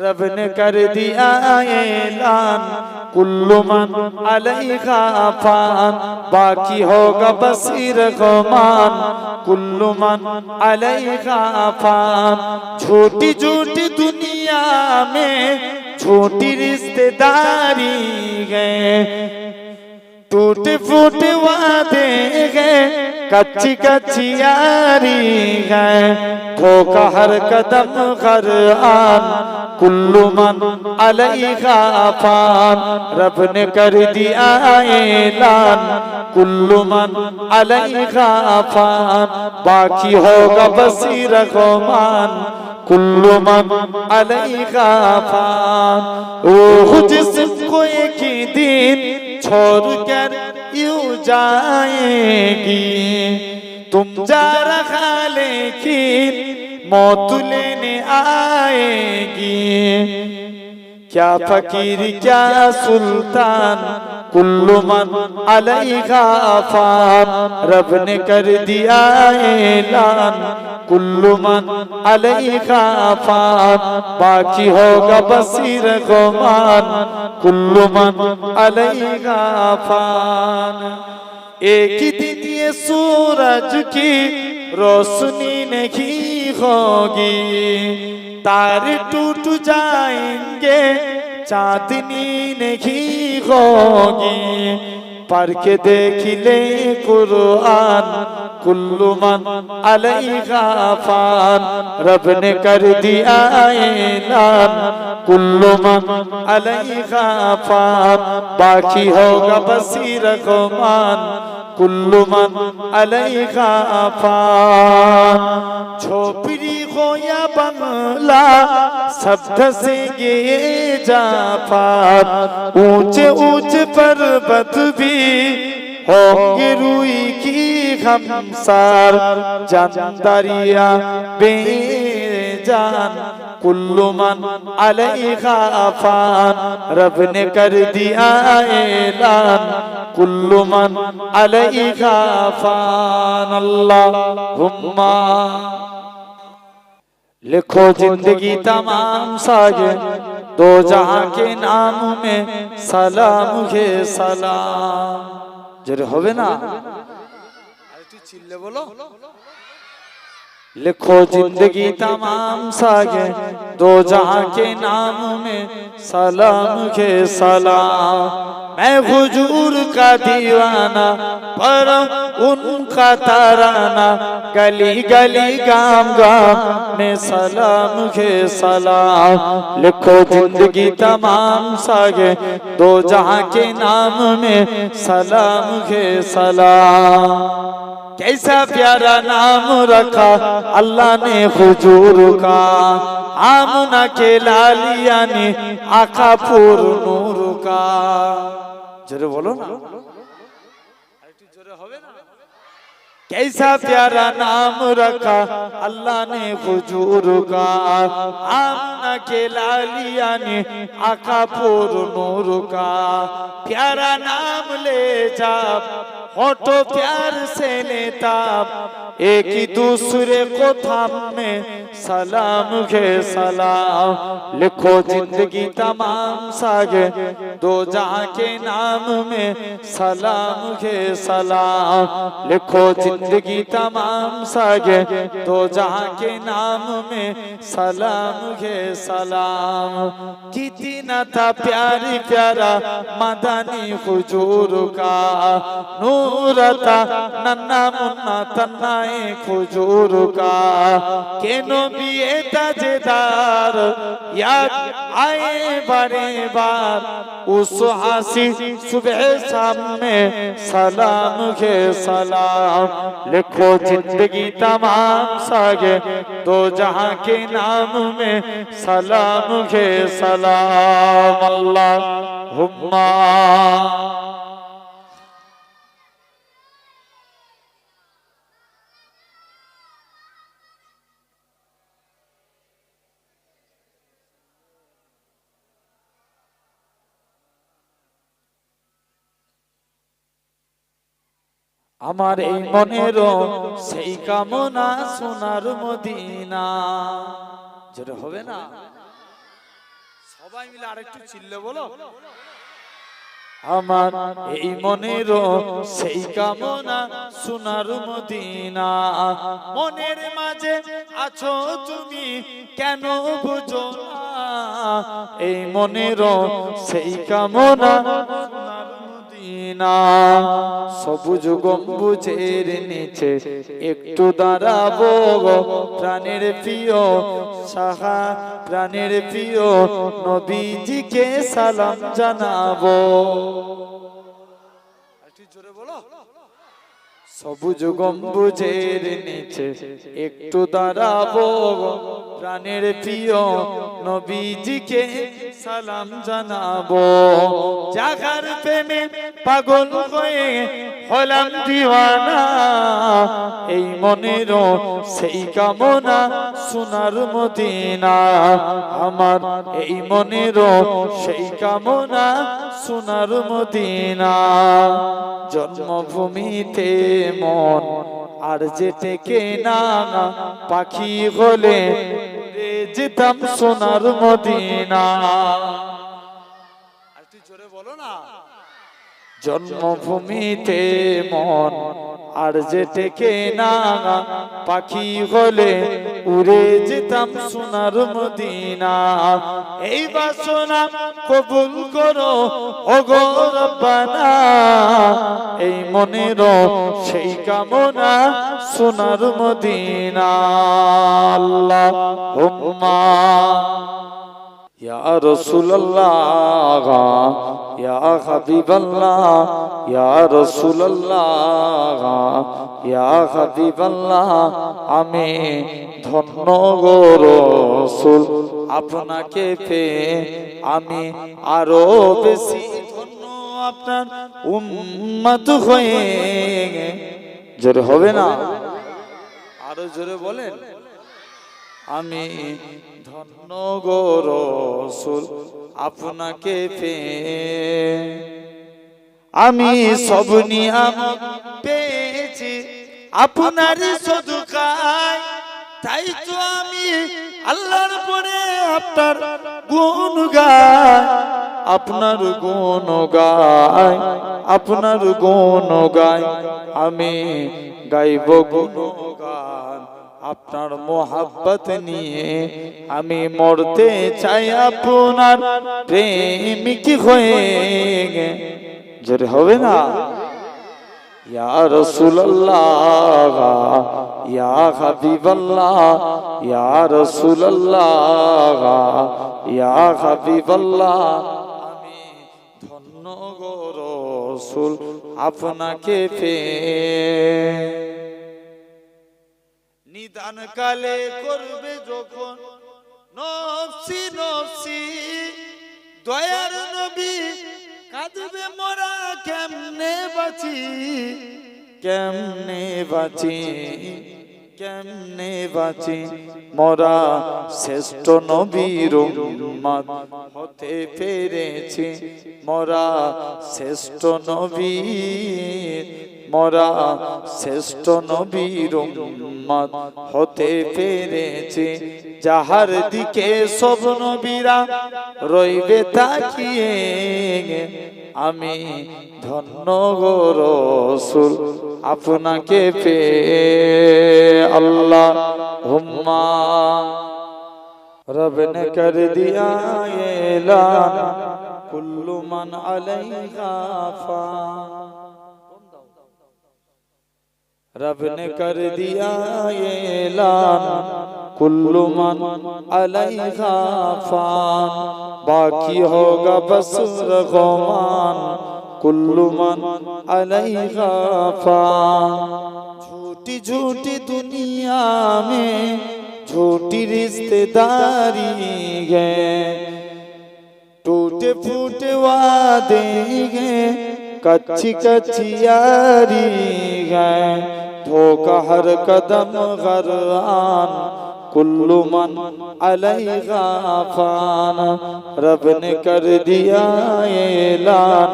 रब ने कर दिया ऐलान कुल्लु मन अलैहा फान, बाकी होगा बसी रहमान कुल्लु मन अलैहा फान। छोटी छोटी दुनिया में छोटी रिश्तेदारी है, टूटे फूटे वादे गए, कच्ची कच्ची यारी है, ठोका हर कदम हर आन कुल्लु मन अलैहा फान। रब ने कर दिया ऐलान कुल्लु मन अलैहा फान, बाकी होगा बसी रहमान कुल्लु मन अलैहा फान। वो जिसको एक ही दिन छोड़ कर यूं जाएगी, तुम जा रखा लेकिन मौत लेने आएगी। क्या फकीर क्या सुल्तान कुल्लु मन अलैहा फान। रब ने कर दिया ऐलान कुल्लु मन अलैहा फान, बाकी होगा बसी रहमान कुल्लु मन अलैहा फान। एक ही दिन ये सूरज की रोशनी नहीं होगी, तारे टूट जाएंगे चांदनी नहीं होगी। पढ़ के देख ले कुरान कुल्लु मन अलैहा फान। रब ने कर दिया ऐलान कुल्लु मन अलैहा फान, बाकी होगा बसी रहमान कुल्लु मन अलैहा फान। झोपड़ी हो या बंगला सब धसेंगे जाफार, ऊंचे ऊंचे पर्वत भी होंगे रूई की हमसार। जानदारिया बेजान कुल्लु मन अलैहा फान। रब ने कर दिया ऐलान कुल्लु मन अलैहा फान। अल्लाहुम्मा लिखो जिंदगी तमाम सागे दो जहां के नाम में सलाम है सलाम। जरे होवे ना चिल्ले बोलो। लिखो जिंदगी तमाम सागे दो जहां के नाम में सलाम के सलाम। मैं हुजूर का दीवाना पर उनका ताराना, गली गली गाम गाम में सलाम के सलाम। लिखो जिंदगी तमाम सागे दो जहां के नाम में सलाम के सलाम। कैसा प्यारा नाम रखा अल्लाह ने हुजूर का, आमना के लालिया ने आका पुर नूर का। जरे बोलो ना, कैसा प्यारा नाम रखा अल्लाह ने हुजूर का, आमना के लालिया ने आका पुर नूर का। प्यारा नाम ले जा होठों प्यार से लेता, एक ही दूसरे को थामे सलाम के सलाम। लिखो जिंदगी तमाम सागे दो जहां के नाम में सलाम के सलाम। लिखो जिंदगी तमाम सागे दो जहां के नाम में सलाम के सलाम। कितना था प्यारी प्यारा मदनी हुजूर का, नूरता नन्ना मुन्ना तन्नाए हुजूर का। केनो बिये ताजेदार याद आए बारे बार, उस आसी सुबह शाम में सलाम के सलाम। लिखो जिंदगी तमाम सागे दो जहां के नाम में सलाम के सलाम। अल्लाहुम्मा আমার এই মনেরও সেই কামনা সোনার মদিনা। যেটা হবে না সবাই মিলে আরেকটু চিল্লে বলো। আমার এই মনেরও সেই কামনা সোনার মদিনা, মনের মাঝে আছো তুমি কেন বুঝো না, এই মনেরও সেই কামনা সোনার মদিনা। সবুজ গম্বুজের নিচে একটু দাঁড়াবো, প্রাণের প্রিয় সাহা প্রাণের প্রিয় নবীজিকে সালাম জানাবো। জোরে বলো। সবুজ গম্বুজের নিচে একটু দাঁড়াবো, প্রাণের প্রিয় নবীজিকে সালাম জানাবো। জাগার প্রেমে পাগল হয়ে হলাম দিওয়ানা, এই মনেরও সেই কামনা সোনার মদিনা। আমার এই মনেরও সেই কামনা সোনার মদিনা। জন্মভূমিতে মন আর যে টেকে না, পাখি হলে যেতাম সোনার মদিনা। আর তুই জোরে বলো না। জন্মভূমিতে মন আর যে টেকে না, পাখি হলে উড়ে যেতাম সোনার মদিনা। এই বাসনা কবুল করো ওগো রব্বানা, এই মনেরও সেই কামনা সোনার মদিনা। আল্লাহুম্মা ইয়া রাসূলুল্লাহ ইয়া হাবিবাল্লাহ ইয়া রাসূলুল্লাহ ইয়া হাবিবাল্লাহ, আমি ধন্য গো রাসূল আপনাকে পেয়ে, আমি আরো বেশি ধন্য আপনার উম্মত হয়ে। জোরে হবে না, আরো জোরে বলেন। আমি ধন্য গো রাসূল আপনাকে পেয়ে, আমি সব নিয়ামত পেয়েছি আপনারই সদকায়, তাই তো আমি আল্লাহর পরে আপনার গুণ গাই, আপনার গুণ গাই, আপনার গুণ গাই। আমি গাইব গুণগান আপনার মোহাব্বত নিয়ে, আমি মরতে চাই আপনার প্রেমিক হয়ে। জোরে হবে না। ইয়া রাসূলুল্লাহ ইয়া হাবিবাল্লাহ ইয়া রাসূলুল্লাহ ইয়া হাবিবাল্লাহ, আমি ধন্য গো রাসূল আপনাকে পেয়ে। নিদান কালে করবে যখন নফসি নফসি, দয়ার নবী কাঁদবে মোরা কেমনে বাঁচি, কেমনে বাঁচি, কেমনে বাঁচি। মোরা শ্রেষ্ঠ নবীর উম্মত হতে পেরেছি, মোরা শ্রেষ্ঠ নবী, মোরা শ্রেষ্ঠ নবীর উম্মত হতে পেরেছি। যাহার দিকে সব নবীরা রইবে তাকিয়ে, আমি ধন্য গো রাসূল আপনাকে পেয়ে। আল্লাহুম্মা রব ने कर दिया ऐलान कुल्लु मन अलैहा फान, रब ने कर दिया ऐलान कुल्लु मन अलैहा फान, बाकी होगा बस रग़मान कुल्लु मन अलैहा फान। झूठी झूठी दुनिया में झूठी रिश्तेदारी है, टूटे फूटे वादे हैं, कच्ची कच्ची यारी है, धोखा हर कदम गरआन कुल्लु मन अलैहा फान। रब ने कर दिया ऐलान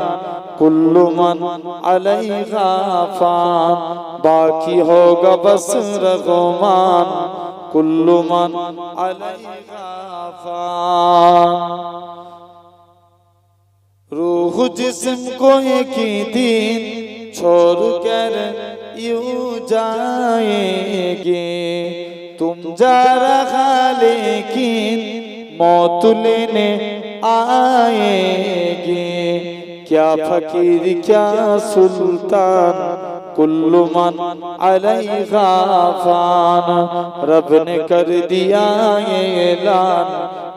कुल्लु मन अलैहा फान, बाकी होगा बस रग़मान कुल्लु मन अलैहा फान। रूह जिस्म को एक ही दिन छोड़ कर यूं जाएगी। तुम जा रहा लेकिन मौत लेने आएगी। क्या फकीर क्या सुल्तान कुल्लु मन अलैहा फान। रब ने कर दिया ये ऐलान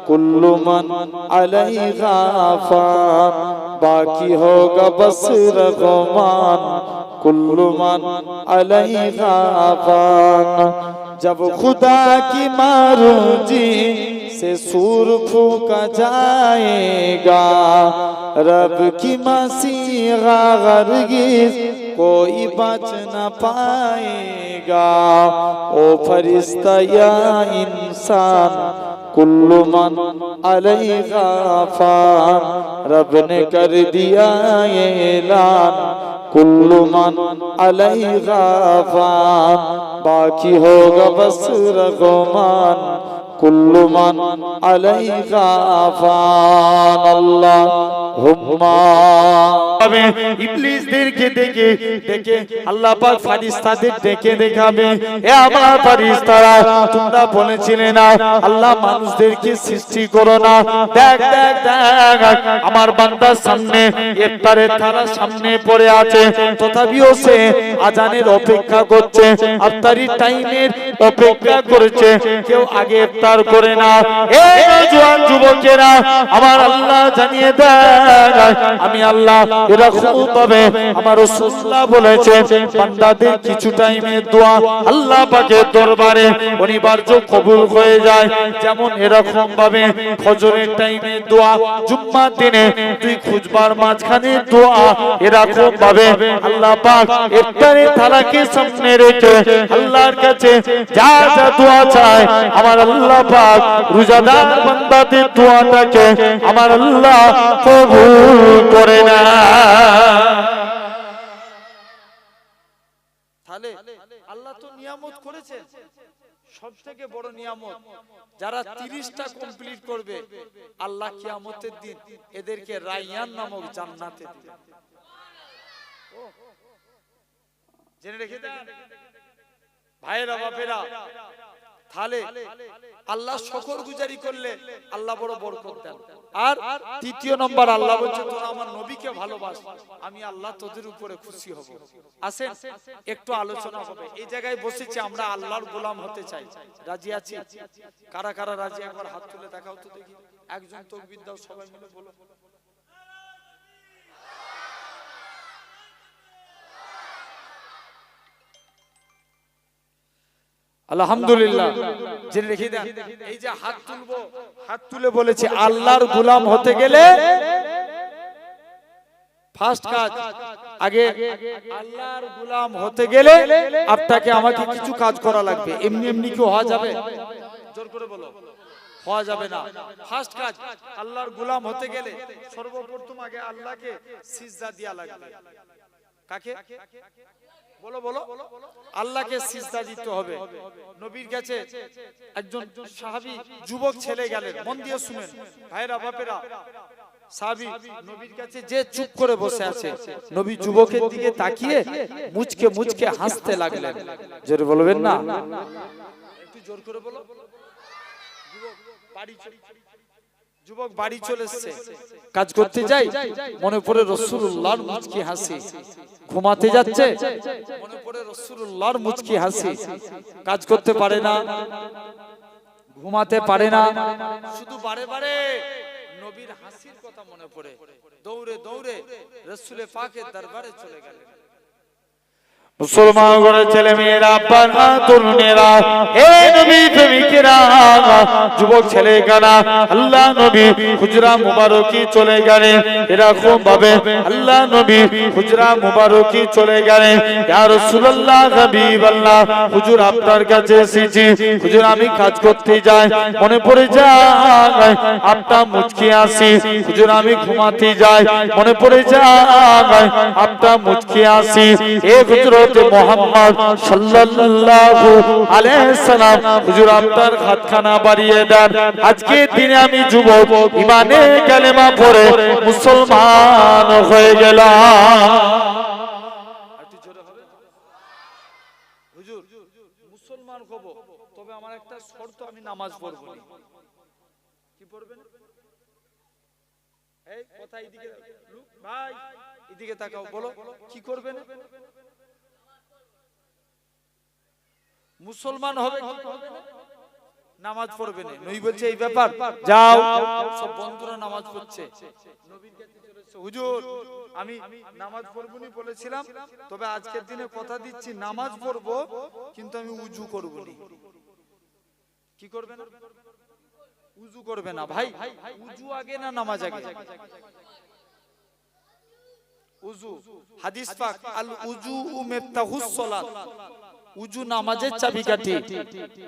कुल्लु मन अलैहा फान। बाकी होगा बस रग़मान कुल्लु मन अलैहा फान। जब खुदा की मारूजी से सूर फूका जाएगा, रब की मसीहा हरगिज़ कोई बच न पाएगा। ओ फरिश्ता या इंसान कुल्लु मन अलैहा फान। रब ने कर दिया ये ऐलान कुल्लु मन अलैहा फान। बाकी होगा बस रग़मान कुल्लु मन अलैहा फान। अल्लाहुम्मा। ইবলিসদেরকে ডেকে ডেকে আল্লাহ পাক ফেরেশতাদের ডেকে দেখাবে, এ আমার ফেরেশতারা তোমরা বলেছিলে না আল্লাহ মানুষদেরকে সৃষ্টি করো না। দেখ দেখ দেখ আমার বান্দার সামনে ইফতারের থালা সামনে পড়ে আছে, তথাপিও সে আজানের অপেক্ষা করছে, ইফতারির টাইমের অপেক্ষা করেছে। কেউ আগে ইফতার করে না। এই নওজোয়ান যুবকেরা আমার আল্লাহ জানিয়ে দেয় আমি আল্লাহ এরকম ভাবে আমার রাসূলুল্লাহ বলেছেন বান্দাদের কিছু টাইমের দোয়া আল্লাহ পাকের দরবারে অনিবার্য কবুল হয়ে যায়। যেমন এরকম ভাবে ফজরের টাইমের দোয়া, জুম্মার দিনে দুই খুতবার মাঝখানে দোয়া, এরকম ভাবে আল্লাহ পাক ইফতারের থালাকে সামনে রেখে আল্লাহর কাছে যা যা দোয়া চায় আমার আল্লাহ পাক রোজাদার বান্দাদের দোয়াটাকে আমার আল্লাহ কবুল করে না। তাহলে আল্লাহ তো নিয়ামত করেছে, সবথেকে বড় নিয়ামত যারা 30টা কমপ্লিট করবে আল্লাহ কিয়ামতের দিন এদেরকে রায়্যান নামক জান্নাতে দিবেন। জেনে রেখে দেন ভাইরা বাপেরা। তাহলে আল্লাহ শুকরগুজারি করলে আল্লাহ বড় বরকত দেন। আর তৃতীয় নম্বর আল্লাহ বলছে তোরা আমার নবীকে ভালোবাস, আমি আল্লাহ তোদের উপরে খুশি হব। আসেন একটু আলোচনা হবে। এই জায়গায় বসেছি আমরা আল্লাহর গোলাম হতে চাই, রাজি আছি? কারা কারা রাজি একবার হাত তুলে দেখাও তো দেখি। একজন তাকবীর দাও, সবাই মিলে বলো। আলহামদুলিল্লাহ। জেনে রেখে দেন এই যে হাত তুলবো, হাত তুলে বলেছে আল্লাহর গোলাম হতে গেলে ফার্স্ট কাজ আগে আল্লাহর গোলাম হতে গেলে আপনাকে আমাকে কিছু কাজ করা লাগবে। এমনি এমনি কি হওয়া যাবে? জোর করে বলো, হওয়া যাবে না। ফার্স্ট কাজ আল্লাহর গোলাম হতে গেলে সর্বপ্রথম আগে আল্লাহকে সিজদা দেয়া লাগবে। কাকে? বলো বলো। আল্লাহকে সিজদা দিতে হবে। নবীর কাছে একজন সাহাবী যুবক ছেলে গেলেন, মন দিয়ে শুনেন ভাইরা বাপেরা। সাহাবী নবীর কাছে যে চুপ করে বসে আছে, নবী যুবকের দিকে তাকিয়ে মুচকে মুচকে হাসতে লাগলেন। জোরে বলবেন না, একটু জোর করে বলো। যুবক বাড়ি চলে এসেছে, কাজ করতে যাই, মনে পড়ে রাসূলুল্লাহর মুচকি হাসি। ঘুমাতে যাচ্ছে, মনে পড়ে রাসূলুল্লাহর মুচকি হাসি। কাজ করতে পারে না, ঘুমাতে পারে না, শুধু বারে বারে নবীর হাসির কথা মনে পড়ে দৌড়ে দৌড়ে রাসূলে পাকের দরবারে চলে গেলেন। মুসলমান ঘরের ছেলে মেয়েরা, আব্বা তরুণেরা, হে নবী প্রেমিকেরা, যুবক ছেলে কানা আল্লাহ নবী হুজরা মুবারকি চলে গেলেন। এরকম ভাবে আল্লাহ নবী হুজরা মুবারকি চলে গেলেন। ইয়া রাসূলুল্লাহ হাবিবাল্লাহ, হুজুর আপনার কাছে এসেছি, হুজুর আমি কাজ করতে যাই, মনে পড়ে যায় আপনার মুচকি আসি, হুজুর আমি ঘুমাতে যাই, মনে পড়ে যায় আপনার মুচকি আসি। এ হুজুর হযরতে মুহাম্মদ সাল্লাল্লাহু আলাইহি সাল্লাম হুজুর আপনার হাতখানা বাড়িয়ে দেন। আজকে দিনে আমি যুবক ঈমানে কালেমা পড়ে মুসলমান হয়ে গেলাম। হুজুর মুসলমান হব, তবে আমার একটা শর্ত, আমি নামাজ পড়ব না। কি পড়বেন? এই কথা এদিকে ভাই, এদিকে তাকাও, বলো কি করবেন? মুসলমান হবে, কি করবে? নামাজ পড়বে না। নবী বলছে এই ব্যাপার, যাও। সব বন্ধুরা নামাজ পড়ছে, নবীর কাছে চলেছে, হুজুর আমি নামাজ পড়বনি বলেছিলাম, তবে আজকের দিনে কথা দিচ্ছি নামাজ পড়বো, কিন্তু আমি উজু করব না। কি করবে না? উজু করবে না। ভাই উজু আগে না নামাজ আগে? উজু, হাদিস পাক আল উজু মিফতাহুস সালাত, উজু নামাজের চাবিকাঠি,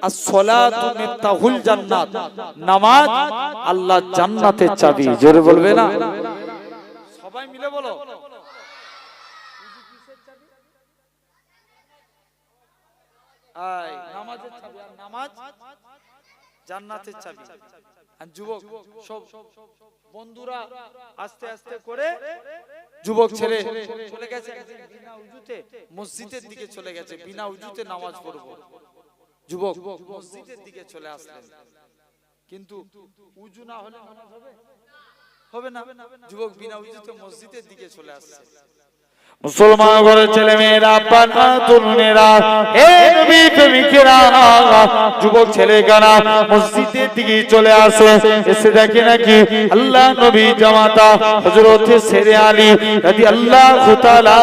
আর সালাতু মিফতাহুল জান্নাত, নামাজ আল্লাহর জান্নাতের চাবি। জোরে বলবে না? সবাই মিলে বলো, উজু কিসের চাবি? আয় নামাজের চাবি, আর নামাজ জান্নাতের চাবি। আর যুবক সব বন্ধুরা আস্তে আস্তে করে যুবক ছেলে চলে গেছে বিনা উজুতে, মসজিদের দিকে চলে গেছে, বিনা উজুতে নামাজ পড়বো। যুবক মসজিদের দিকে চলে আসলেন, কিন্তু উজু না হলে নামাজ হবে? হবে না। যুবক বিনা উজুতে মসজিদের দিকে চলে আসছে। মুসলমান ঘরের ছেলে মেয়েরা, আব্বা তরুণেরা, হে নবী প্রেমিকেরা, যুবক ছেলেরা মসজিদের দিকে চলে আসে। এসে দেখে নাকি আল্লাহ নবী জামাতা হযরত শেরে আলী রাদিয়াল্লাহু তাআলা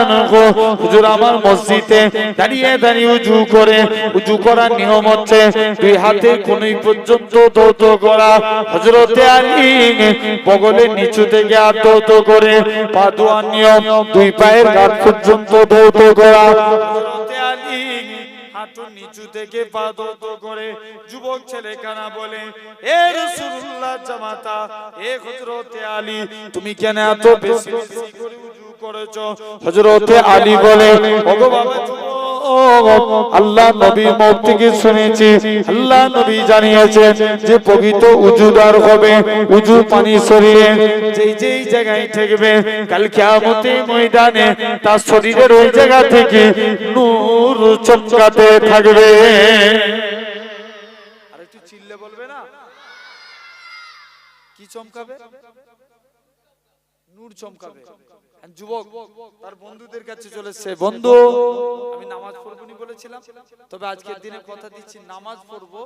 আনহু হুজুর আমার মসজিদে দাঁড়িয়ে দাঁড়িয়ে উজু করে। উজু করার নিয়ম হচ্ছে দুই হাতে কোণই পর্যন্ত দৌত করা। হযরত আলী বগলের নিচু থেকে দৌত করে, পা ধোয়ার নিয়ম দুই পায়ের গাঁট পর্যন্ত দৌত করা। হযরতে আলী হাঁটুর নিচু থেকে পা দৌত করে। যুবক ছেলে কানা বলে, এ রাসূলুল্লাহ জামাতা, এ হযরতে আলী, তুমি কেন এত বেশি বেশি করে উজু করেছো? হযরতে আলী বলে, ওগো বাবা যুবক, আল্লাহ নবী মুখ থেকে শুনেছি, আল্লাহ নবী জানিয়েছেন যে পবিত্র উজুদার হবে, উজু পানি শরীরে যেই যেই জায়গায় থাকবে, কাল কিয়ামতের ময়দানে তার শরীরের ওই জায়গা থেকে নূর চমকাতে থাকবে। আর একটু চিল্লে বলবে না, কি চমকাবে? নূর চমকাবে। যুবক তার বন্ধুদের কাছে চলেছে, বন্ধু আমি নামাজ পড়বনি বলেছিলাম, তবে আজকের দিনে কথা দিচ্ছি নামাজ পড়বো।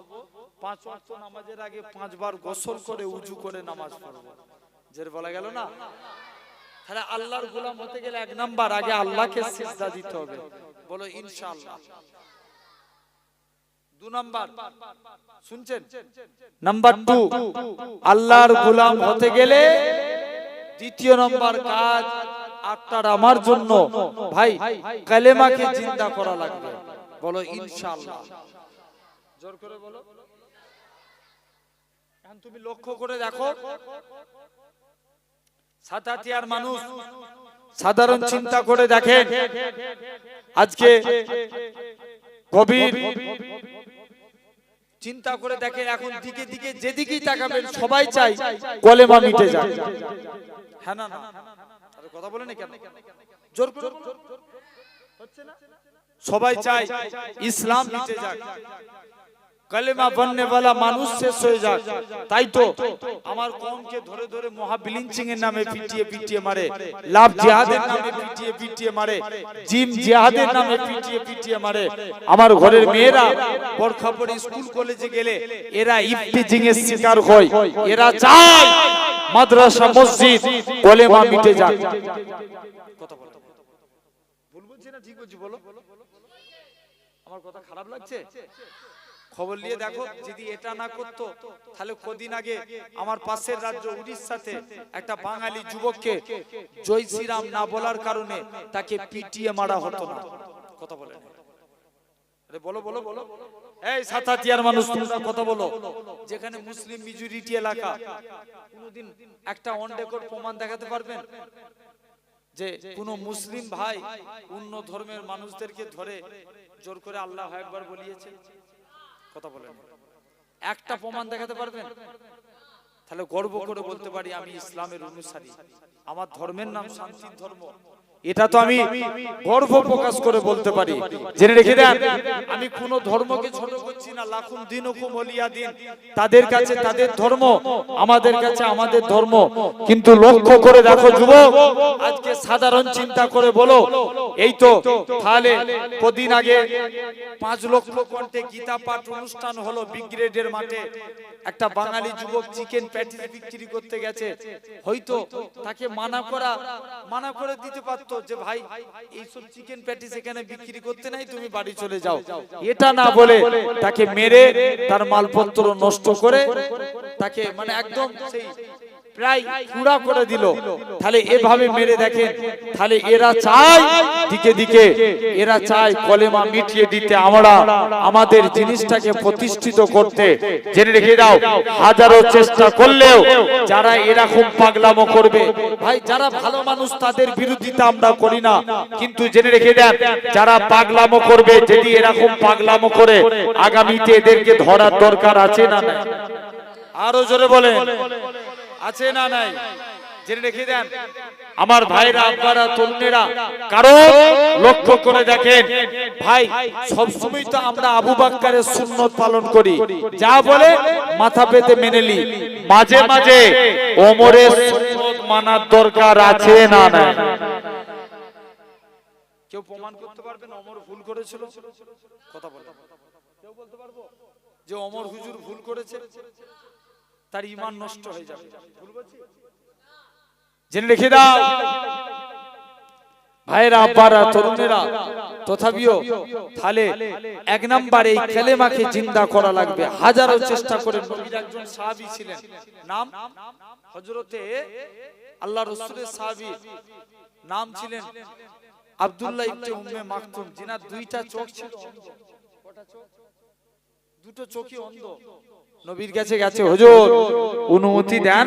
5 ওয়াক্ত নামাজের আগে 5 বার গোসল করে উজু করে নামাজ পড়বো। যের বলা গেল না, তাহলে আল্লাহর গোলাম হতে গেলে 1 নাম্বার আগে আল্লাহকে সিজদা দিতে হবে। বলো ইনশাআল্লাহ। 2 নাম্বার শুনছেন, নাম্বার 2 আল্লাহর গোলাম হতে গেলে দ্বিতীয় নম্বর কাজ আপনার আমার জন্য ভাই কালেমাকে জিন্দা করা লাগবে। বলো ইনশাআল্লাহ। জোর করে বলো। এখন তুমি লক্ষ্য করে দেখো, সাতাতিয়ার মানুষ সাধারণ চিন্তা করে দেখেন, আজকে গভীর চিন্তা করে দেখেন, এখন দিকে দিকে যেদিকেই তাকাবেন সবাই চাই কলেমা মিটে যায়। হ্যাঁ না না, আরে কথা বলেন কেন? জোর করে হচ্ছে না? সবাই চাই ইসলাম মিটে যাক, কালেমা বলনে वाला মানুষ শেষ হয়ে যাক। তাই তো আমার কওমকে ধরে ধরে মহাবিলিঞ্চিং এর নামে পিটিয়ে পিটিয়ে মারে, লাভ জিহাদের নামে পিটিয়ে পিটিয়ে মারে, জিম জিহাদের নামে পিটিয়ে পিটিয়ে মারে। আমার ঘরের মেয়েরা বোরখা পরে স্কুল কলেজে গেলে এরা ইফতিজিং এর শিকার হয়। এরা চায় মাদ্রাসা মসজিদ কলেমা মিটে যাক। কথা বলো, ভুল বলছি না ঠিক বলছি? বলো, আমার কথা খারাপ লাগছে? খবর নিয়ে দেখো, যদি এটা না করতো তাহলে কদিন আগে আমার পাশের রাজ্য উড়িষ্যাতে একটা বাঙালি যুবককে জয় শ্রীরাম না বলার কারণে তাকে পিটিয়ে মারা হতো না। কথা বলে আরে বলো বলো বলো। এই সাতাতিয়ার মানুষ তোমরা কথা বলো, যেখানে মুসলিম মেজরিটি এলাকা, কোনদিন একটা অন রেকর্ড প্রমাণ দেখাতে পারবেন যে কোন মুসলিম ভাই অন্য ধর্মের মানুষদেরকে ধরে জোর করে আল্লাহু আকবার বলিয়েছে? কথা বলেন, একটা প্রমাণ দেখাতে পারবেন? তাহলে গর্ব করে বলতে পারি আমি ইসলামের অনুসারী, আমার ধর্মের নাম শান্তির ধর্ম। এটা তো আমি গর্ব প্রকাশ করে বলতে পারি। জেনে রেখে দেন, আমি কোন ধর্মকে ছোট করছি না। লাকুম দীনুকুম ওয়ালিয়া দিন, তাদের কাছে তাদের ধর্ম, আমাদের কাছে আমাদের ধর্ম। কিন্তু লক্ষ্য করে দেখো যুবক, আজকে সাধারণ চিন্তা করে বলো, এই তো তাহলে কদিন আগে 5 লক্ষ কণ্ঠে গীতা পাঠ অনুষ্ঠান হলো ব্রিগেডের মাঠে। একটা বাঙালি যুবক চিকেন প্যাটিস বিক্রি করতে গেছে, হয়তো তাকে মানা করে দিতে পারতো যে ভাই এইসব চিকেন প্যাটিস এখানে বিক্রি করতে নাই, তুমি বাড়ি চলে যাও। এটা না বলে তাকে মেরে তার মালপত্র নষ্ট করে তাকে মানে একদম সেই প্রায় পুরা করে দিল। তাহলে এভাবে মেরে দেখেন, তাহলে এরা চায় দিকে দিকে, এরা চায় কলেমা মিটিয়ে দিতে, আমরা আমাদের জিনিসটাকে প্রতিষ্ঠিত করতে। জেনে রেখে দাও, হাজারো চেষ্টা করলেও যারা এরকম পাগলামো করবে, ভাই যারা ভালো মানুষ তাদের বিরোধিতা আমরা করি না, কিন্তু জেনে রেখে দেন যারা পাগলামো করবে, যদি এরকম পাগলামো করে আগামীতে এদেরকে ধরার দরকার আছে না নাই? আরো জোরে বলেন, আছে না নাই? জেনে রেখে দেন আমার ভাইরা, আপনারা তরুণেরা, কারণ লক্ষ্য করে দেখেন ভাই, সব সময় তো আমরা আবু বকরের সুন্নাত পালন করি, যা বলে মাথা পেতে মেনে নি। মাঝে মাঝে ওমরের সুন্নাত মানার দরকার আছে না নাই? কেউ প্রমাণ করতে পারবে না ওমর ভুল করেছিল? কথা বলে কেউ বলতে পারবো যে ওমর হুজুর ভুল করেছে? তার ঈমান নষ্ট হয়ে যাবে। ভুল বলছি? জেনে রেখে দাও ভাইরা, আব্বারা, তরুণেরা, তথাপিও তাহলে এক নাম্বার এই কালেমাকে জিন্দা করা লাগবে। হাজারো চেষ্টা করে নবীর একজন সাহাবী ছিলেন, নাম হযরতে আল্লাহ রাসূলের সাহাবী, নাম ছিলেন আব্দুল্লাহ ইবনে উম্মে মাকতুম, যিনার দুইটা চোখ ছিল অন্ধ। কটা চোখ? দুটো চোখই অন্ধ। নবীর কাছে গেছে, হুজুর অনুমতি দেন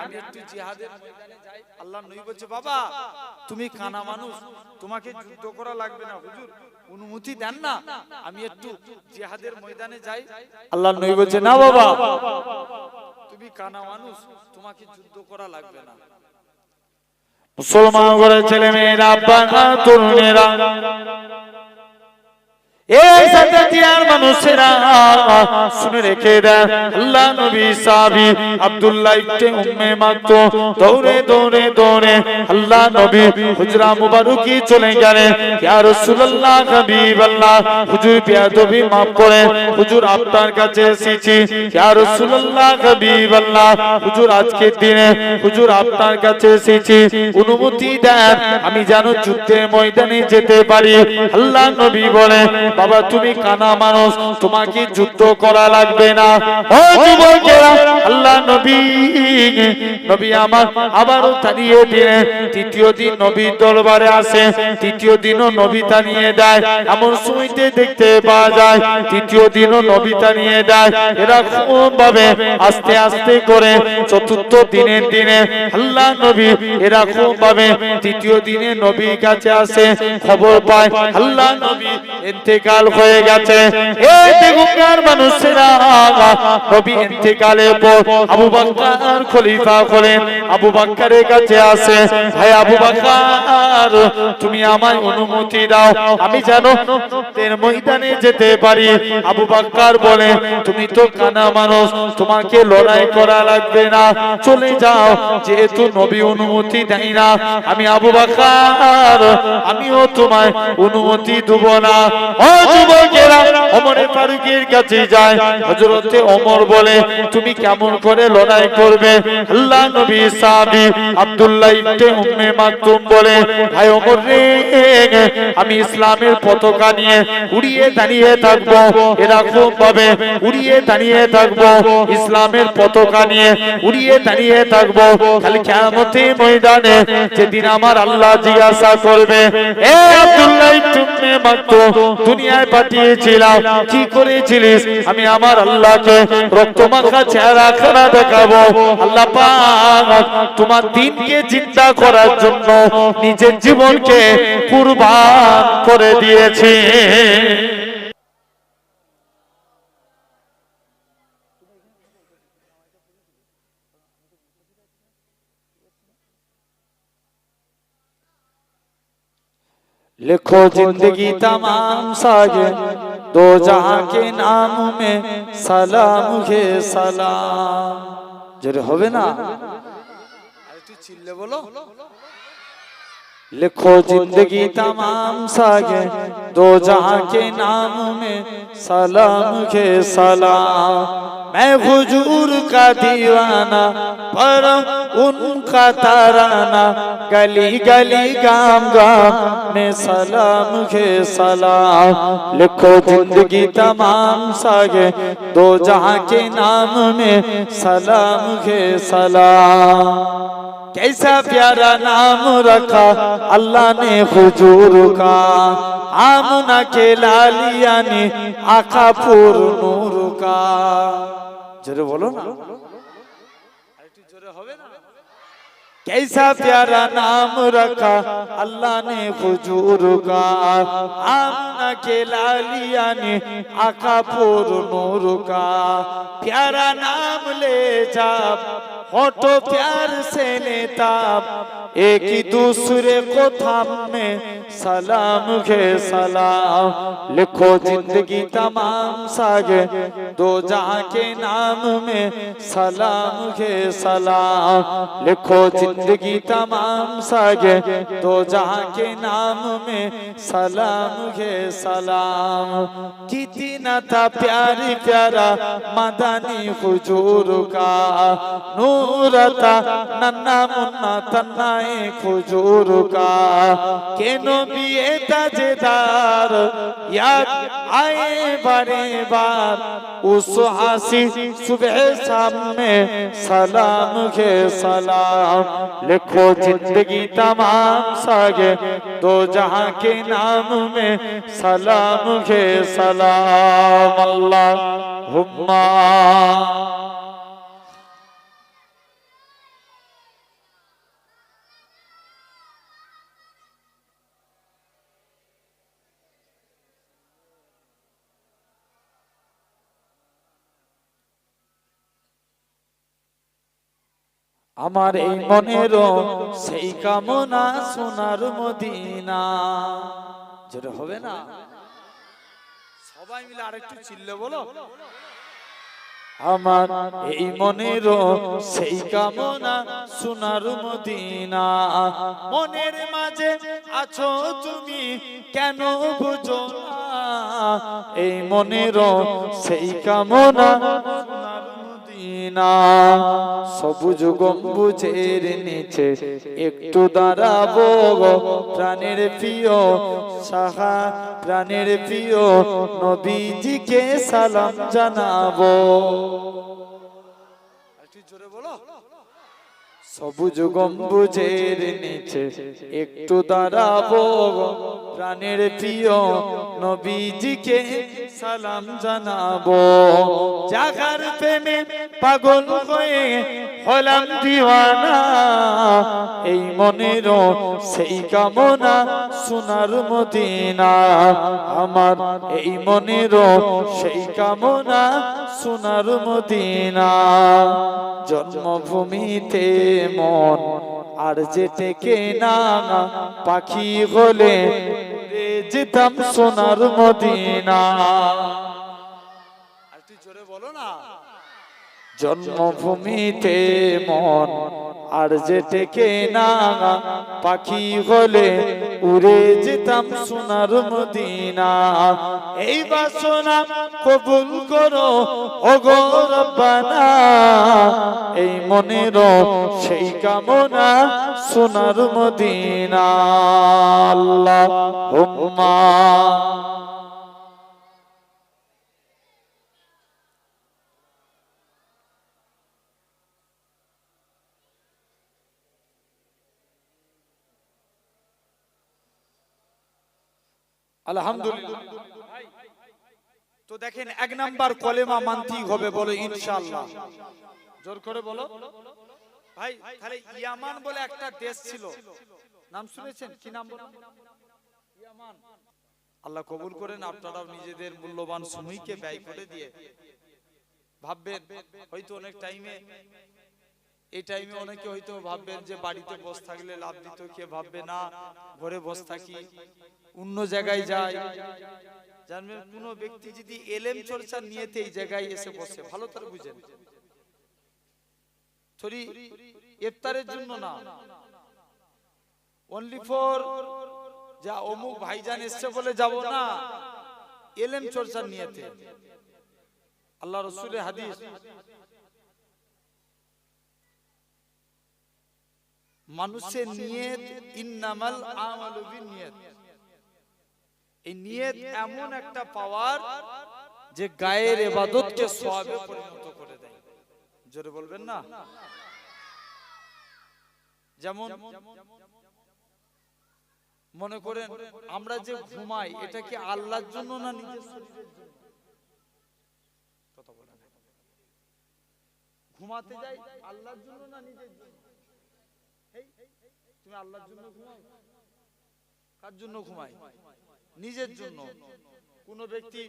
আমি একটু জিহাদের ময়দানে যাই। আল্লাহর নবী বলছে, বাবা তুমি কানা মানুষ, তোমাকে যুদ্ধ করা লাগবে না, হুজুর অনুমতি দেন না আমি একটু জিহাদের ময়দানে যাই। আল্লাহর নবী বলছে, না বাবা তুমি কানা মানুষ, তোমাকে যুদ্ধ করা লাগবে না। মুসলমান ঘরের ছেলে মেয়েরা, আব্বা তরুণেরা, এই সাদাতিয়ার মানুষেরা শুনে রেখে দেন, আল্লাহ নবী সাহাবী আব্দুল্লাহ ইবনে উম্মে মাকতুম দৌড়ে দৌড়ে দৌড়ে আল্লাহ নবী হুজরা মুবারকি চলে গেলেন। ইয়া রাসূলুল্লাহ, হাবিবাল্লাহ, হুজুর বেয়াদবি maaf করেন, হুজুর আপনার কাছে এসেছি। ইয়া রাসূলুল্লাহ, হাবিবাল্লাহ, হুজুর আজকের দিনে হুজুর আপনার কাছে এসেছি, অনুমতি দেন আমি যেন যুদ্ধের ময়দানে যেতে পারি। আল্লাহ নবী বলেন, বাবা তুমি কানা মানুষ, তোমাকে যুদ্ধ করা লাগবে না। ও যুবকেরা, আল্লাহ নবী আমার আবারও তাড়িয়ে দিলেন। তৃতীয় দিন নবী দরবারে আসে, তৃতীয় দিনও নবী তাড়িয়ে দেয়। এমন সময়তে দেখতে পাওয়া যায় তৃতীয় দিনও নবী তাড়িয়ে দেয়। এরকম ভাবে আস্তে আস্তে করে চতুর্থ দিনের দিনে আল্লাহ নবী এরকম ভাবে তৃতীয় দিনে নবীর কাছে আসে, খবর পায় আল্লাহ নবী ইন্তেকাল হয়ে গেছে। এই বেগুনগার মানুষেরা, নবী ইন্তেকালের পর আবু বকর খলিফা হলেন। আবু বকরের কাছে আসে, ভাই আবু বকর তুমি আমায় অনুমতি দাও, আমি যেন যুদ্ধের ময়দানে যেতে পারি। আবু বকর বলে, তুমি তো কানা মানুষ, তোমাকে লড়াই করা লাগবে না, চলে যাও। যেহেতু নবী অনুমতি দেয় না, আমি আবু বকর আমিও তোমায় অনুমতি দেব না। ও যুবকেরা, ওমরে ফারুকের কাছে যায়। হযরতে ওমর বলে, তুমি কেমন করে লড়াই করবে? আল্লাহ নবী সাহাবী আব্দুল্লাহ ইবনে উম্মে মাকতুম বলে, ভাই ওমর রে, আমি ইসলামের পতাকা নিয়ে উড়িয়ে দাঁড়িয়ে থাকবো, এরকম ভাবে উড়িয়ে দাঁড়িয়ে থাকবো, ইসলামের পতাকা নিয়ে উড়িয়ে দাঁড়িয়ে থাকবো। খালি কিয়ামতের ময়দানে যেদিন আমার আল্লাহ জিজ্ঞাসা করবে, এ আব্দুল্লাহ ইবনে উম্মে মাকতুম দুনিয়ায় পাঠিয়েছিলাম কি করেছিলিস আমি আমার আল্লাহকে রক্তমাখা চেহারাখানা দেখাবো আল্লাহ পাক তোমার দ্বীনকে জিন্দা করার জন্য নিজের জীবনকে কুরবান করে দিয়েছে लिखो जिंदगी तमाम सागे दो जहां के नाम में सलाम है सलाम जरे होवे ना একটু চিল্লে বলো लिखो जिंदगी तमाम सागे दो जहां के नाम में सलाम है सलाम मैं हुजूर का दीवाना पर उनका ताराना गली गली गाम गाम में सलाम है सलाम लिखो जिंदगी तमाम सागे दो जहां के नाम में सलाम है सलाम कैसा प्यारा नाम रखा अल्लाह ने हुजूर का आमना के लालिया ने आका पुर नूर का जरे बोलो ना একটু জোরে হবে না कैसा प्यारा नाम रखा अल्लाह ने हुजूर का आमना के लालिया ने आका पुर नूर का प्यारा नाम ले जा होठों प्यार से लेता एक ही दूसरे को थामे सलाम है सलाम लिखो जिंदगी तमाम सागे दो जहां के नाम में सलाम है सलाम लिखो जिंदगी तमाम सागे दो जहां के नाम में सलाम है सलाम कितना था प्यारी प्यारा मदनी हुजूर का नूरता नन्ना मुन्ना तन्ना हुजूर का के नबी ताजदार याद आए बारे बार उस हंसी सुबह शाम में सलाम है सलाम लिखो जिंदगी तमाम सागे दो जहां के नाम में सलाम है सलाम अल्लाहुम्मा আমার এই মনের সেই কামনা সোনার মদিনা যেটা হবে না সবাই মিলে আরেকটু চিল্লে বলো আমার এই মনের সেই কামনা সোনার মদিনা মনের মাঝে আছো তুমি কেন বুঝো না এই মনের সেই কামনা সোনার মদিনা সবুজ গম্বুজের নিচে একটু দাঁড়াবো প্রাণের প্রিয় সাহা প্রাণের প্রিয় নবীজিকে সালাম জানাবো একটু জোরে বলো সবুজ গম্বুজের নিচে একটু দাঁড়াবো প্রাণের প্রিয় নবীজিকে সালাম জানাবো জাগার প্রেমে পাগল হয়ে হলাম দিওয়ানা এই মনের সেই কামনা সোনার মদিনা আমার এই মনের সেই কামনা সোনার মদিনা জন্মভূমিতে মন আর যে টেকে না পাখি হলে যেতাম সোনার মদিনা আর তুই জোরে বলো না জন্মভূমিতে মন আর যে টেকে না পাখি হলে উড়ে যেতাম সোনার মদিনা এই বাসনা কবুল করো ওগো রব্বানা এই মনের সেই কামনা সোনার মদিনা আল্লাহুম্মা আলহামদুলিল্লাহ তো দেখেন, এক নাম্বার কলেমা মানতেই হবে, বলো ইনশাআল্লাহ, জোর করে বলো ভাই। তাহলে ইয়ামান বলে একটা দেশ ছিল, নাম শুনেছেন? কি নাম বলো? ইয়ামান। আল্লাহ কবুল করেন, আপনারাও নিজেদের মূল্যবান সময়কে ব্যয় করে দিয়ে ভাববেন, হয়তো অনেক টাইমে, এই টাইমে অনেকে হয়তো ভাববেন যে বাড়িতে বসে থাকলে লাভ দিত, কে ভাববে না ঘরে বসে থাকি, অন্য জায়গায় যাই। জানবেন, কোন ব্যক্তি যদি এলেম চর্চা নিয়েতে এই জায়গায় এসে বসে, ভালো তার বুঝেন, সরি ইফতারের জন্য না, অনলি ফর যা অমুক ভাইজান এসছে বলে যাব না, এলেম চর্চা নিয়েতে। আল্লাহ রাসূলের হাদিস, মানুষের নিয়ত, ইন্নামাল আমালু বিনিয়াত। এই নিয়ত এমন একটা পাওয়ার যে গায়ের ইবাদতকে সওয়াবে পরিণত করে দেয়। জোরে বলবেন না? যেমন মনে করেন আমরা যে ঘুমাই, এটা কি আল্লাহর জন্য না নিজের শরীরের জন্য? কথা বলেন। ঘুমাতে যাই আল্লাহর জন্য না নিজের জন্য? তুমি আল্লাহর জন্য ঘুমাও? কার জন্য ঘুমাই? নিজের জন্য। কোন ব্যক্তি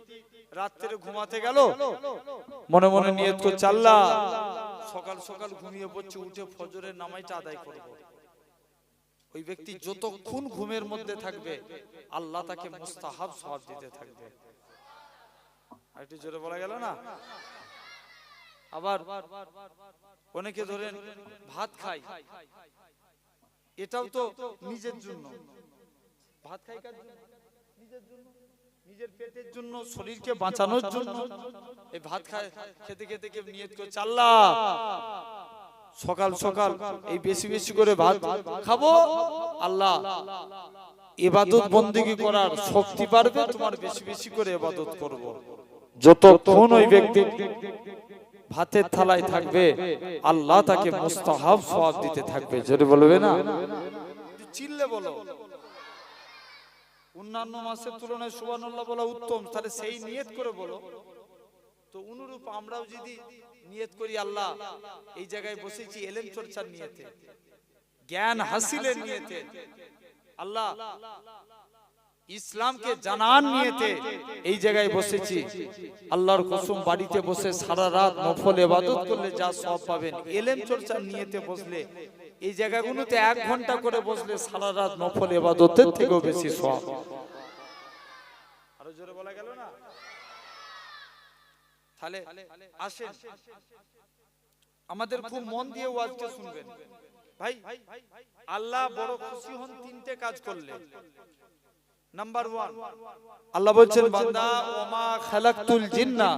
রাত্রে ঘুমাতে গেল, মনে মনে নিয়ত করছে আল্লাহ সকাল সকাল ঘুমিয়ে পড়ছে, উঠে ফজরের নামাজটা আদায় করব। ওই ব্যক্তি যতক্ষণ ঘুমের মধ্যে থাকবে, আল্লাহ তাকে মুস্তাহাব সওয়াব দিতে থাকবে। একটু জোরে বলা গেল না? আবার অনেকে ধরেন ভাত খায়, এটাও তো নিজের জন্য। ভাত খাই কার জন্য? নিজের জন্য, নিজের পেটের জন্য, শরীরকে বাঁচানোর জন্য। এই ভাত খেতে খেতে কে নিয়ত করছে আল্লাহ সকাল সকাল এই বেশি বেশি করে ভাত খাবো, আল্লাহ ইবাদত বন্দেগী করার শক্তি বাড়বে, তোমার বেশি বেশি করে ইবাদত করব। যতক্ষণ ওই ব্যক্তি ভাতের থালায় থাকবে, আল্লাহ তাকে মুস্তাহাব সওয়াব দিতে থাকবে। জোরে বলবে না? চিল্লে বলো। অন্যান্য মাসের তুলনায় সুবহানাল্লাহ বলা উত্তম, তাহলে সেই নিয়ত করে বলো। তো অনুরূপ আমরাও যদি নিয়ত করি, আল্লাহ এই জায়গায় বসেছি ইলম চর্চার নিয়তে, জ্ঞান হাসিলের নিয়তে, আল্লাহ ইসলামকে জানার নিয়তে এই জায়গায় বসেছি, আল্লাহর কসম বাড়িতে বসে সারা রাত নফল ইবাদত করলে যা সওয়াব পাবেন, ইলম চর্চার নিয়তে বসলে এই জায়গাগুলোতে 1 ঘন্টা করে বসলে সারা রাত নফল ইবাদতের থেকেও বেশি সওয়াব। আরো জোরে বলা গেল না? তাহলে আসেন, আমাদের খুব মন দিয়ে ওয়াজটা শুনবেন ভাই। আল্লাহ বড় খুশি হন 3টে কাজ করলে। নাম্বার 1, আল্লাহ বলছেন বান্দা ওমা খালাকতুল জিন্না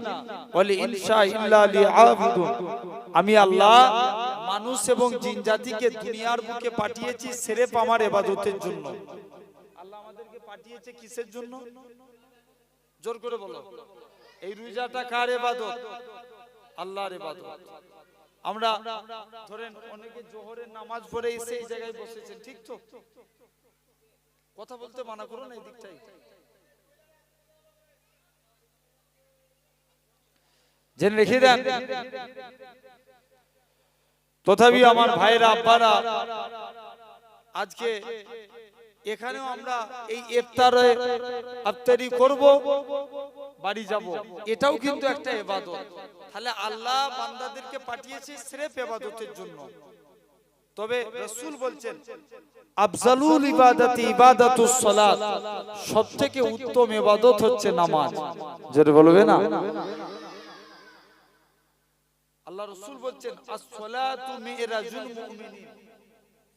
ওয়াল ইনসা ইল্লা লিআবুদুন, আমি আল্লাহ মানুষ এবং জিন জাতিকে দুনিয়ার বুকে পাঠিয়েছি সির্ফ আমার ইবাদতের জন্য। আল্লাহ আমাদেরকে পাঠিয়েছে কিসের জন্য? জোর করে বলো। এই রোজাটা কার ইবাদত? আল্লাহর ইবাদত। আমরা ধরেন অনেকে জোহরের নামাজ পড়ে এসে এই জায়গায় বসেছেন, ঠিক তো? কথা বলতে মানা করো না, এই দিকটাই জেনে রেখে দেন। তথাপি আমার ভাইরা আব্বারা, আজকে এখানেও আমরা এই ইফতারি করব, বাড়ি যাব, এটাও কিন্তু একটা ইবাদত। তাহলে আল্লাহ বান্দাদেরকে পাঠিয়েছে সির্ফ ইবাদতের জন্য। তবে রাসূল বলছেন আফজালুল ইবাদাতি ইবাদাতুস সালাত, সবথেকে উত্তম ইবাদত হচ্ছে নামাজ। যেটা বলবে না? আল্লাহ রাসূল বলছেন আস-সালাতু মিরাজুল মুমিনিন,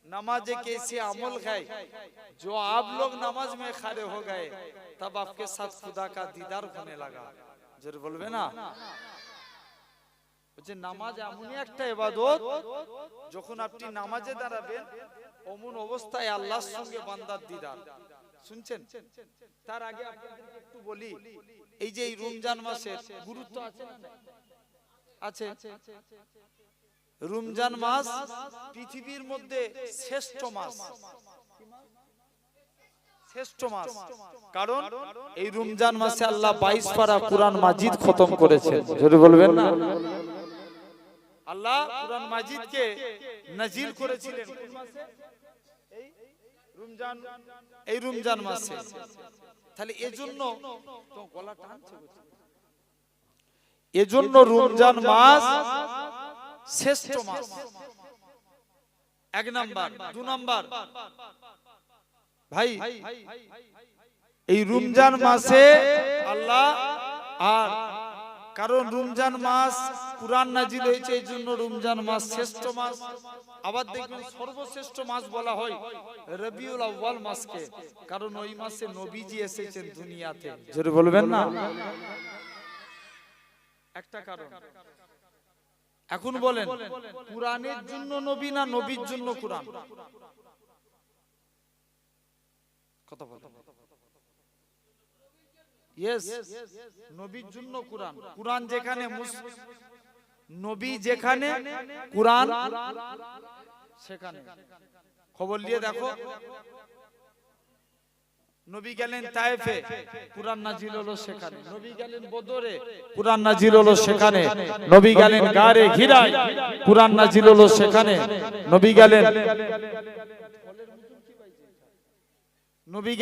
नमाज एक ऐसी अमल है जो आप लोग नमाज में खड़े हो गए तब आपके साथ खुदा का दीदार होने लगा। जरूर बोलबे ना? যে নামাজ এমনই একটা ইবাদত, যখন আপনি নামাজে দাঁড়াবেন অমন অবস্থায় আল্লাহর সঙ্গে বান্দার দিদার। শুনছেন? তার আগে আপনাদেরকে একটু বলি, এই যে এই রমজান মাসের গুরুত্ব আছে না? আছে। রমজান মাস পৃথিবীর মধ্যে শ্রেষ্ঠ মাস। শ্রেষ্ঠ মাস, কারণ এই রমজান মাসে আল্লাহ 22 পারা কুরআন মাজিদ খতম করেছেন। জোরে বলবেন না? আল্লাহ কুরআন মাজিদকে নাজিল করেছিলেন কোন মাসে? এই রমজান মাসে। তাহলে এজন্য তো গলা টানছে, এজন্য রমজান মাস শ্রেষ্ঠ মাস, এক নাম্বার। দুই নাম্বার, ভাই এই রমজান মাসে আল্লাহ, আর কারণ রমজান মাস কুরআন নাজিল হয়েছে, এই জন্য রমজান মাস শ্রেষ্ঠ মাস। আবার দেখবেন সর্বশ্রেষ্ঠ মাস বলা হয় রবিউল আউয়াল মাসকে, কারণ ওই মাসে নবীজি এসেছেন দুনিয়াতে। জোরে বলবেন না? একটা কারণ। এখন বলেন, কুরআনের জন্য নবী না নবীর জন্য কুরআন? কথা বলেন। ইয়েস, নবীর জন্য কুরআন। কুরআন যেখানে, নবী যেখানে, কুরআন সেখানে। খবর নিয়ে দেখো, নবী গেলেন তায়েফে, কুরআন নাজিল হলো সেখানে। নবী গেলেন বদরে, কুরআন নাজিল হলো সেখানে। নবী গেলেন গারে হিরায়, কুরআন নাজিল হলো সেখানে। নবী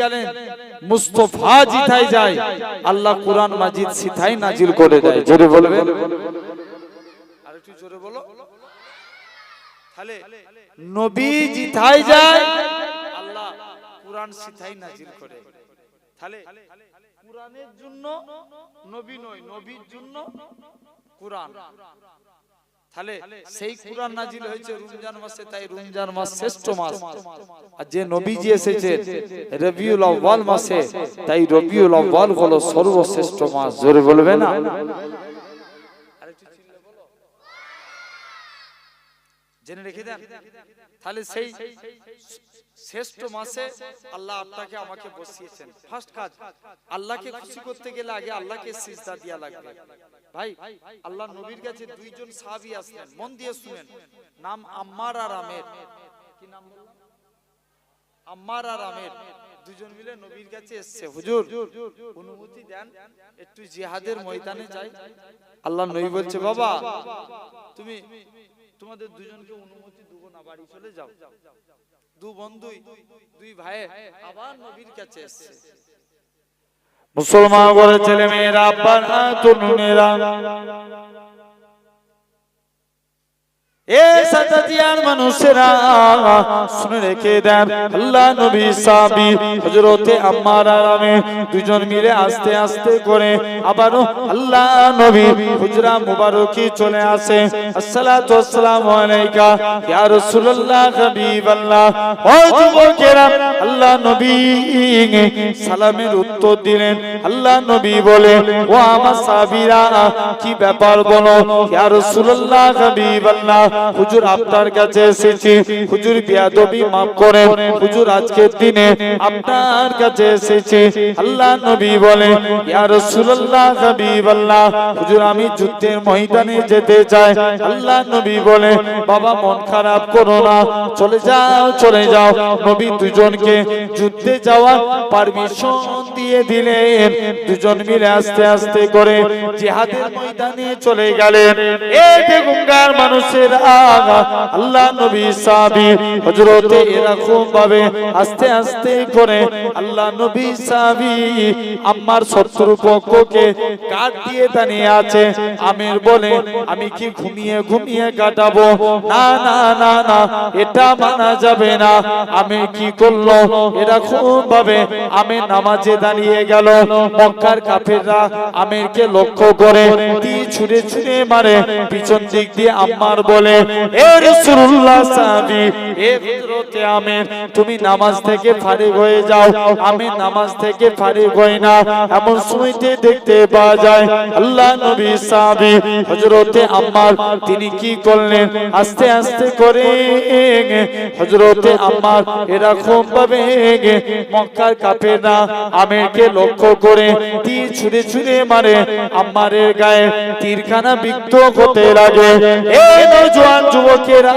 গেলেন মুস্তাফা জিতাই যায়, আল্লাহ কুরআন মাজিদ সিথাই নাজিল করে দেয়। জোরে বলবেন, আরেকটু জোরে বলো। তাহলে নবী জিতাই যায়, আল্লাহ কুরআন সিথাই নাজিল করে। তাহলে কুরআনের জন্য নবী নয়, নবীর জন্য কুরআন। তাহলে সেই কুরআন নাজিল হয়েছে রমজান মাসে, তাই রমজান মাস শ্রেষ্ঠ মাস। আর যে নবীজি এসেছেন রবিউল আউয়াল মাসে, তাই রবিউল আউয়াল হলো সর্বশ্রেষ্ঠ মাস। জোরে বলবে না? জেনে রেখে দেন। তাহলে সেই শ্রেষ্ঠ মাসে আল্লাহ আপনাকে আমাকে বসিয়েছেন। ফার্স্ট কাজ, আল্লাহকে খুশি করতে গেলে আগে আল্লাহকে সিজদা দেয়া লাগবে। ভাই, আল্লাহ নবীর কাছে দুইজন সাহাবী আসলেন, মন দিয়ে শুনেন। নাম আম্মার আর আমের। কি নাম বললাম? আম্মার আর আমের। দুজন মিলে নবীর কাছে এসেছে, হুজুর অনুমতি দেন একটু জিহাদের ময়দানে যাই। আল্লাহ নবী বলছে, বাবা তুমি তোমাদের দুজনকে অনুমতি দেব না, বাড়ি চলে যাও। দু বন্ধুই, দুই ভাই আবার নবীর কাছে এসেছে। মুসলমান ঘরের ছেলে মেয়েরা, আব্বারা, তরুণেরা, এ সাদাতিয়ার মানুষেরা শুনে রেখে দেন, আল্লাহ নবী সাহাবী হযরতে আম্মার আর আমের দুজন মিলে আস্তে আস্তে করে আবারো আল্লাহ নবী হুজরা মুবারকি চলে আসে। আসসালাতু ওয়াসসালামু আলাইকা ইয়া রাসূলুল্লাহ হাবিবাল্লাহ। ও যুবকেরা, আল্লাহ নবী সালামের উত্তর দিলেন। আল্লাহ নবী বলে, ও আমার সাহাবীরা, কি ব্যাপার বলো? ইয়া রাসূলুল্লাহ হাবিবাল্লাহ, হুজুর আপনার কাছে এসেছি, হুজুর বেয়াদবি মাফ করেন, হুজুর আজকের দিনে আপনার কাছে এসেছি। আল্লাহ নবী বলে, ইয়া রাসূলুল্লাহ হাবিবাল্লাহ, হুজুর আমি যুদ্ধের ময়দানে যেতে চাই। আল্লাহ নবী বলে, বাবা মন খারাপ করো না, চলে যাও চলে যাও। নবী দুজনকে যুদ্ধে যাওয়ার পারমিশন দিয়ে দিলেন। দুজন মিলে আস্তে আস্তে করে জিহাদের ময়দানে চলে গেলেন। এই বেগুনগার মানুষের আল্লাহ নবী সাহাবী হযরতে এরকম ভাবে আস্তে আস্তে করে আল্লাহ নবী সাহাবী আম্মার শত্রুপক্ষকে কাট দিয়ে দাঁড়িয়ে আছে। আমির বলে, আমি কি ঘুমিয়ে ঘুমিয়ে কাটাবো? না না না না, এটা মানা যাবে না। আমি কি করলো? এরকম ভাবে আমি নামাজে দাঁড়িয়ে গেল। মক্কার কাফেররা আমিরকে লক্ষ্য করে তীর ছুঁড়ে ছুঁড়ে মারে। পিছন দিক দিয়ে আম্মার বলে, এ রাসূলুল্লাহ সাহাবী, এ হযরতে আমির, তুমি নামাজ থেকে ফারিগ হয়ে যাও। আমি নামাজ থেকে ফারিগ হই না। এমন সময়তে দেখতে পাওয়া যায় আল্লাহ নবী সাহাবী হযরতে আম্মার তিনি কি করলেন? আস্তে আস্তে করে হযরতে আম্মার এরকম ভাবে মক্কার কাফেররা আমিরকে লক্ষ্য করে তীর ছুঁড়ে ছুঁড়ে মারে। আম্মারের গায়ে তীরখানা বিদ্ধ হতে লাগে। এই জওয়ান যুবকেরা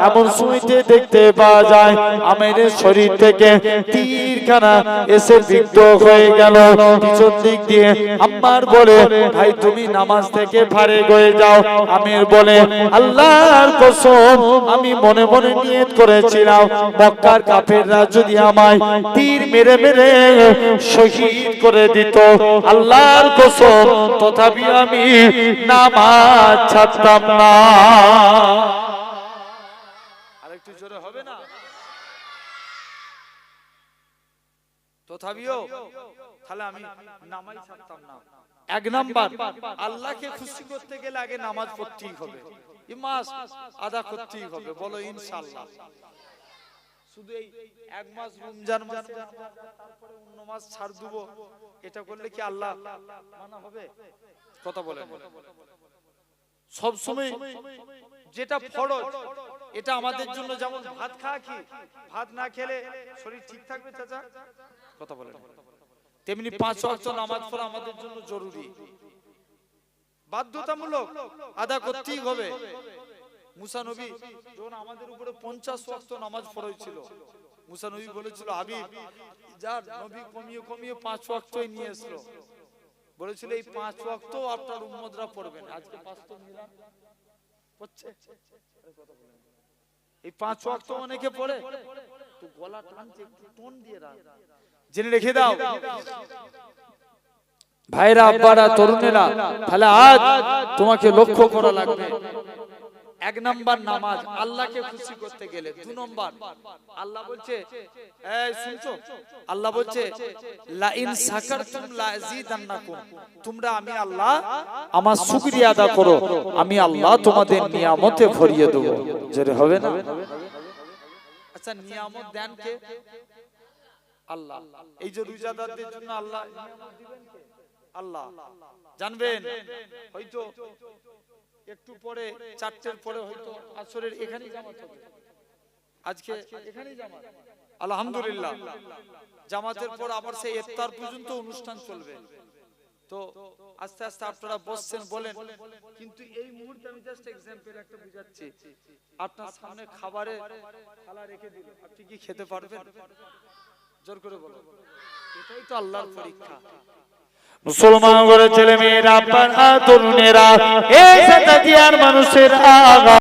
এমন সময়তে দেখতে পাওয়া যায় আমেরের শরীর থেকে তীরখানা এসে বিদ্ধ হয়ে গেল পিছন দিক দিয়ে। আম্মার বলে ভাই তুমি নামাজ থেকে ফারেক হয়ে যাও। আমির বলে আল্লাহর কসম আমি মনে মনে নিয়ত করেছিলাম মক্কার কাফেররা যদি আমায় তীর মেরে মেরে শহীদ করে দিত আল্লাহর কসম তথাপি আমি নামাজ ছাড়তাম না। আরেকটু জোরে হবে না? তথাপিও তাহলে আমি নামাজ ছাড়তাম না। এক নাম্বার আল্লাহকে খুশি করতে গেলে আগে নামাজ পড়তেই হবে, ইমাস আদা করতেই হবে। বলো ইনশাআল্লাহ। শুধু এই এক মাস রমজান মাস তারপরে অন্য মাস ছাড় দেব এটা করলে কি আল্লাহ মানা হবে? কথা বলেন। সব সময় যেটা ফরজ এটা আমাদের জন্য, যেমন ভাত খাওয়া কি ভাত না খেলে শরীর ঠিক থাকবে চাচা? কথা বলেন। তেমনি 5 ওয়াক্ত নামাজ পড়া আমাদের জন্য জরুরি, বাধ্যতামূলক, আদা করতেই হবে। মুসা নবী যখন আমাদের উপরে 50 ওয়াক্ত নামাজ ফরজ ছিল, মুসা নবী বলেছিল হাবিব যার নবী কমিয়ে কমিয়ে 5 ওয়াক্তই নিয়ে আসলো, বলেছিল এই 5 ওয়াক্ত আপনার উম্মতরা পড়বেন। আজকে 5 তো মিলান পড়ছে, এই 5 ওয়াক্ত অনেকে পড়ে তো গলা টানছে, একটু টোন দিয়ে রাখ, জেনে রেখে দাও ভাইরা আব্বারা তরুণেরা। তাহলে আজ তোমাকে লক্ষ্য করা লাগবে। এক নাম্বার নামাজ আল্লাহকে খুশি করতে গেলে। 2 নাম্বার আল্লাহ বলছে, এই শুনছো, আল্লাহ বলছে লা ইন শাকারতুম লা আযীদান্নাকুম, তোমরা আমি আল্লাহ আমার শুকরিয়া আদা করো, আমি আল্লাহ তোমাদের নিয়ামতে ভরিয়ে দেব। জোরে হবে না? আচ্ছা নিয়ামত দেন কে? আল্লাহ। এই যে রোজাদারদের জন্য আল্লাহ নিয়ামত দিবেন কে? আল্লাহ। জানবেন হয়তো একটু পরে 4টের পরে হয়তো আসরের এখানেই জামাত হবে, আজকে এখানেই জামাত, আলহামদুলিল্লাহ। জামাতের পর আবার সেই ইফতার পর্যন্ত অনুষ্ঠান চলবে। তো আস্তে আস্তে আপনারা বসছেন বলেন, কিন্তু এই মুহূর্তে আমি জাস্ট এক্সাম্পল একটা বুঝাচ্ছি। আপনার সামনে খাবারে থালা রেখে দিল, আপনি কি খেতে পারবেন? জোর করে বলুন। এটাই তো আল্লাহর পরীক্ষা। মুসলমান ঘরের ছেলে মেয়েরা, তরুণেরা, এই সাদাদিয়ার মানুষের আগা